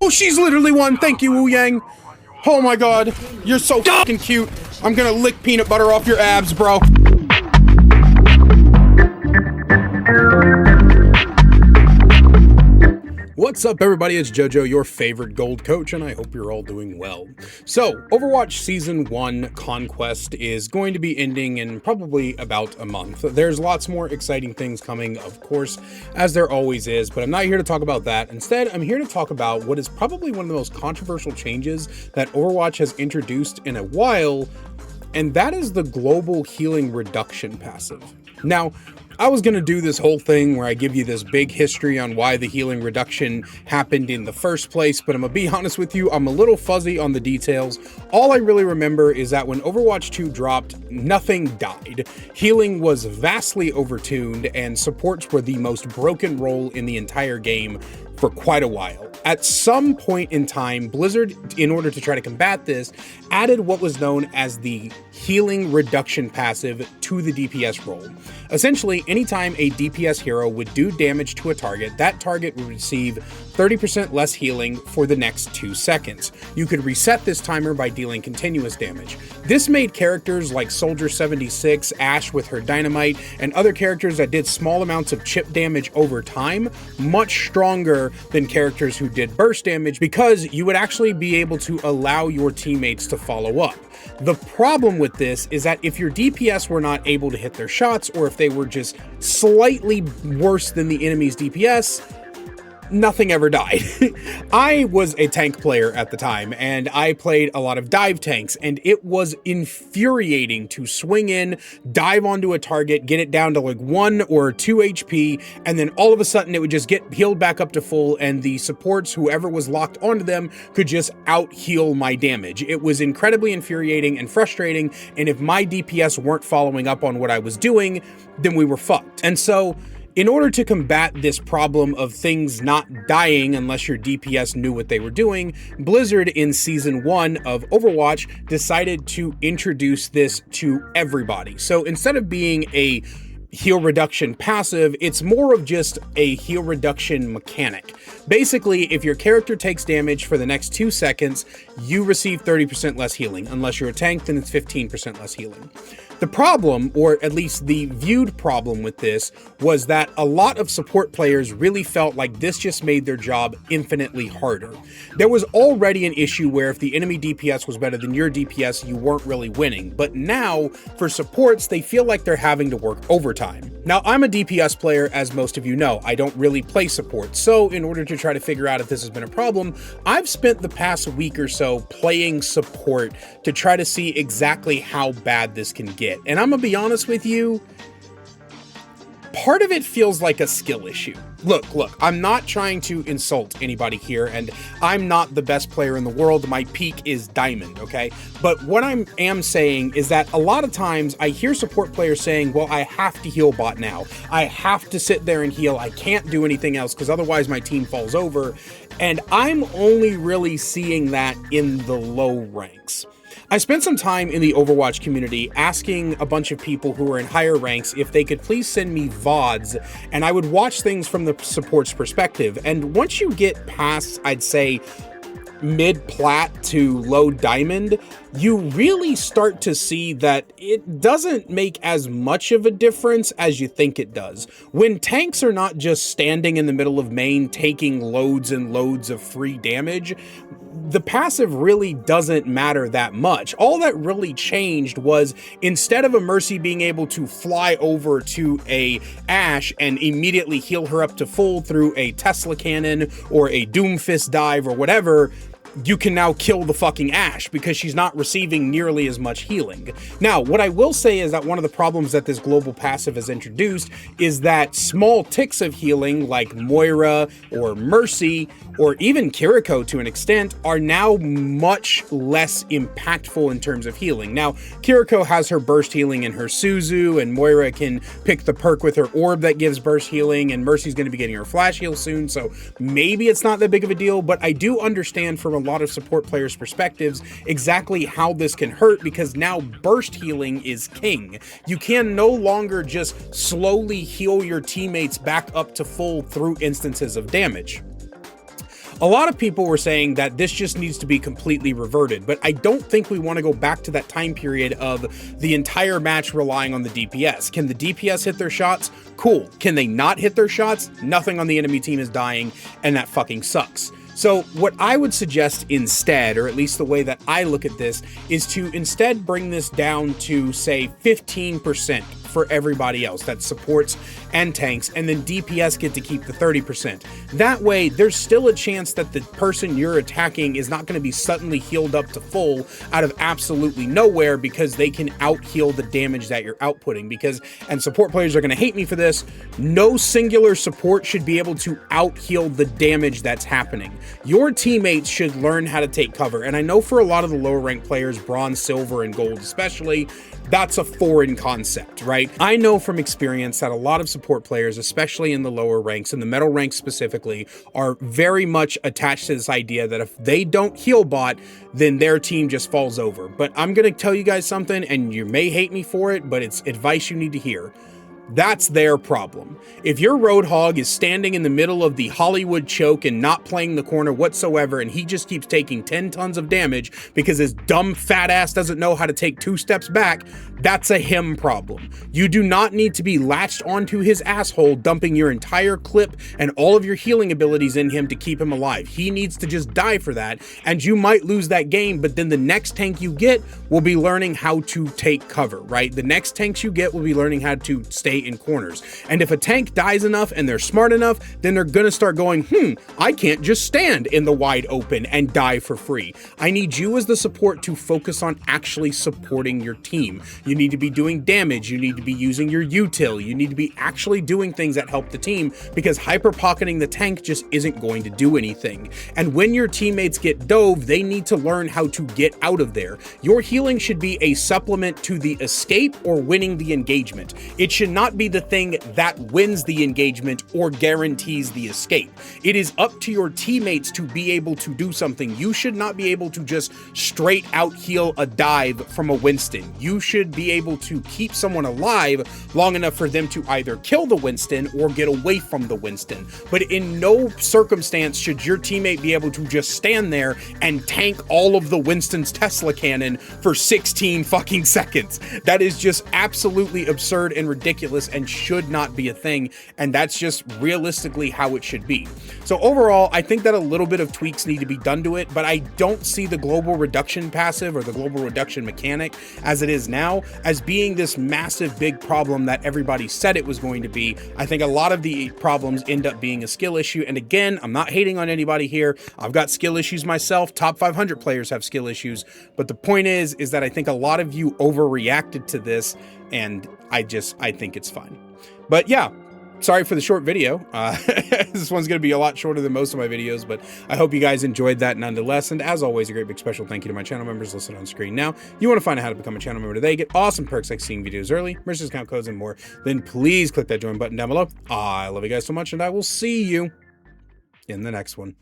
Oh, she's literally won. Thank you, Wu Yang. Oh my god. You're so fucking cute. I'm gonna lick peanut butter off your abs, bro. What's up, everybody? It's JoJo, your favorite gold coach, and I hope you're all doing well. So, Overwatch Season 1 Conquest is going to be ending in probably about a month. There's lots more exciting things coming, of course, as there always is, but I'm not here to talk about that. Instead, I'm here to talk about what is probably one of the most controversial changes that Overwatch has introduced in a while, and that is the global healing reduction passive. Now, I was going to do this whole thing where I give you this big history on why the healing reduction happened in the first place, but I'm going to be honest with you, I'm a little fuzzy on the details. All I really remember is that when Overwatch 2 dropped, nothing died. Healing was vastly overtuned, and supports were the most broken role in the entire game for quite a while. At some point in time, Blizzard, in order to try to combat this, added what was known as the healing reduction passive to the DPS role. Essentially, anytime a DPS hero would do damage to a target, that target would receive 30% less healing for the next 2 seconds. You could reset this timer by dealing continuous damage. This made characters like Soldier 76, Ashe with her dynamite, and other characters that did small amounts of chip damage over time much stronger than characters who did burst damage, because you would actually be able to allow your teammates to follow up. The problem with this is that if your DPS were not able to hit their shots, or if they were just slightly worse than the enemy's DPS, nothing ever died. I was a tank player at the time, and I played a lot of dive tanks, and it was infuriating to swing in, dive onto a target, get it down to like 1 or 2 HP, and then all of a sudden it would just get healed back up to full, and the supports, whoever was locked onto them, could just out heal my damage. It was incredibly infuriating and frustrating, and if my DPS weren't following up on what I was doing, then we were fucked. And so, in order to combat this problem of things not dying unless your DPS knew what they were doing, Blizzard in Season 1 of Overwatch decided to introduce this to everybody. So instead of being a heal reduction passive, it's more of just a heal reduction mechanic. Basically, if your character takes damage for the next 2 seconds, you receive 30% less healing. Unless you're a tank, then it's 15% less healing. The problem, or at least the viewed problem with this, was that a lot of support players really felt like this just made their job infinitely harder. There was already an issue where if the enemy DPS was better than your DPS, you weren't really winning. But now, for supports, they feel like they're having to work overtime. Now, I'm a DPS player, as most of you know. I don't really play support, so in order to try to figure out if this has been a problem, I've spent the past week or so playing support to try to see exactly how bad this can get. And I'm gonna be honest with you, part of it feels like a skill issue. Look, I'm not trying to insult anybody here, and I'm not the best player in the world. My peak is diamond, okay? But what I am saying is that a lot of times I hear support players saying, well, I have to heal bot now. I have to sit there and heal. I can't do anything else because otherwise my team falls over. And I'm only really seeing that in the low ranks. I spent some time in the Overwatch community asking a bunch of people who are in higher ranks if they could please send me VODs, and I would watch things from the support's perspective. And once you get past, I'd say, mid-plat to low diamond, you really start to see that it doesn't make as much of a difference as you think it does. When tanks are not just standing in the middle of main taking loads and loads of free damage, the passive really doesn't matter that much. All that really changed was, instead of a Mercy being able to fly over to a Ashe and immediately heal her up to full through a Tesla cannon or a Doomfist dive or whatever, you can now kill the fucking Ashe because she's not receiving nearly as much healing. Now, what I will say is that one of the problems that this global passive has introduced is that small ticks of healing like Moira or Mercy or even Kiriko to an extent are now much less impactful in terms of healing. Now, Kiriko has her burst healing in her Suzu, and Moira can pick the perk with her orb that gives burst healing, and Mercy's going to be getting her flash heal soon, so maybe it's not that big of a deal, but I do understand from a lot of support players' perspectives exactly how this can hurt, because now burst healing is king. You can no longer just slowly heal your teammates back up to full through instances of damage. A lot of people were saying that this just needs to be completely reverted, but I don't think we want to go back to that time period of the entire match relying on the DPS. Can the DPS hit their shots? Cool. Can they not hit their shots? Nothing on the enemy team is dying, and that fucking sucks. So what I would suggest instead, or at least the way that I look at this, is to instead bring this down to, say, 15% for everybody else. That's supports and tanks, and then DPS get to keep the 30%. That way, there's still a chance that the person you're attacking is not going to be suddenly healed up to full out of absolutely nowhere because they can out-heal the damage that you're outputting. Because, and support players are going to hate me for this, no singular support should be able to out-heal the damage that's happening. Your teammates should learn how to take cover, and I know for a lot of the lower ranked players, bronze, silver, and gold especially, that's a foreign concept, right? I know from experience that a lot of support players, especially in the lower ranks, and the metal ranks specifically, are very much attached to this idea that if they don't heal bot, then their team just falls over. But I'm gonna tell you guys something, and you may hate me for it, but it's advice you need to hear. That's their problem. If your Roadhog is standing in the middle of the Hollywood choke and not playing the corner whatsoever, and he just keeps taking 10 tons of damage because his dumb fat ass doesn't know how to take 2 steps back, that's a him problem. You do not need to be latched onto his asshole, dumping your entire clip and all of your healing abilities in him to keep him alive. He needs to just die for that, and you might lose that game, but then the next tank you get will be learning how to take cover, right? The next tanks you get will be learning how to stay in corners. And if a tank dies enough and they're smart enough, then they're gonna start going, I can't just stand in the wide open and die for free. I need you as the support to focus on actually supporting your team. You need to be doing damage, you need to be using your util, you need to be actually doing things that help the team, because hyper-pocketing the tank just isn't going to do anything. And when your teammates get dove, they need to learn how to get out of there. Your healing should be a supplement to the escape or winning the engagement. It should not be the thing that wins the engagement or guarantees the escape. It is up to your teammates to be able to do something. You should not be able to just straight out heal a dive from a Winston. You should be able to keep someone alive long enough for them to either kill the Winston or get away from the Winston. But in no circumstance should your teammate be able to just stand there and tank all of the Winston's Tesla cannon for 16 fucking seconds. That is just absolutely absurd and ridiculous and should not be a thing, and that's just realistically how it should be. So overall, I think that a little bit of tweaks need to be done to it, but I don't see the global reduction passive or the global reduction mechanic as it is now as being this massive big problem that everybody said it was going to be. I think a lot of the problems end up being a skill issue, and again, I'm not hating on anybody here. I've got skill issues myself. Top 500 players have skill issues, but the point is that I think a lot of you overreacted to this, and I think it's fine. But yeah, sorry for the short video. This one's going to be a lot shorter than most of my videos, but I hope you guys enjoyed that nonetheless. And as always, a great big special thank you to my channel members listed on screen now. You want to find out how to become a channel member today, get awesome perks like seeing videos early, merch discount codes, and more, then please click that join button down below. I love you guys so much, and I will see you in the next one.